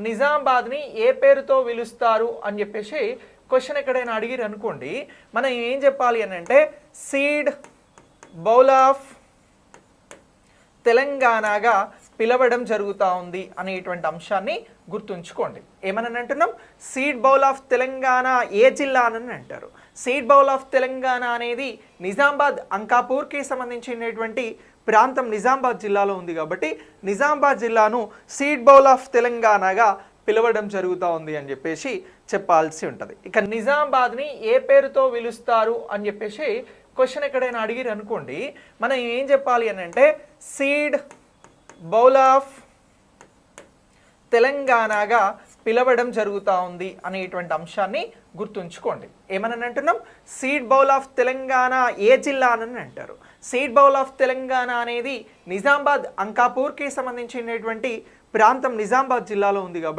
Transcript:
నిజామాబాద్ని ఏ పేరుతో పిలుస్తారు అని చెప్పేసి క్వశ్చన్ ఎక్కడైనా అడిగిరు అనుకోండి, మనం ఏం చెప్పాలి అని అంటే సీడ్ బౌల్ ఆఫ్ తెలంగాణగా పిలవడం జరుగుతూ ఉంది అనేటువంటి అంశాన్ని గుర్తుంచుకోండి. ఏమని అంటున్నాం? సీడ్ బౌల్ ఆఫ్ తెలంగాణ ఏ జిల్లా అని అంటారు. సీడ్ బౌల్ ఆఫ్ తెలంగాణ అనేది నిజామాబాద్ అంకాపూర్కి సంబంధించినటువంటి ప్రాంతం నిజామాబాద్ జిల్లాలో ఉంది కాబట్టి నిజామాబాద్ జిల్లాను సీడ్ బౌల్ ఆఫ్ తెలంగాణగా పిలవడం జరుగుతూ ఉంది అని చెప్పేసి చెప్పాల్సి ఉంటుంది. ఇక నిజామాబాద్ని ఏ పేరుతో పిలుస్తారు అని చెప్పేసి క్వశ్చన్ ఎక్కడైనా అడిగిరు అనుకోండి, మనం ఏం చెప్పాలి అని అంటే సీడ్ బౌల్ ఆఫ్ తెలంగాణగా పిలవడం జరుగుతూ ఉంది అనేటువంటి అంశాన్ని గుర్తుంచుకోండి. ఏమని అంటున్నాం? సీడ్ బౌల్ ఆఫ్ తెలంగాణ ఏ జిల్లా అని అంటారు. సీడ్ బౌల్ ఆఫ్ తెలంగాణ అనేది నిజామాబాద్ అంకాపూర్కి సంబంధించినటువంటి ప్రాంతం నిజామాబాద్ జిల్లాలో ఉంది కాబట్టి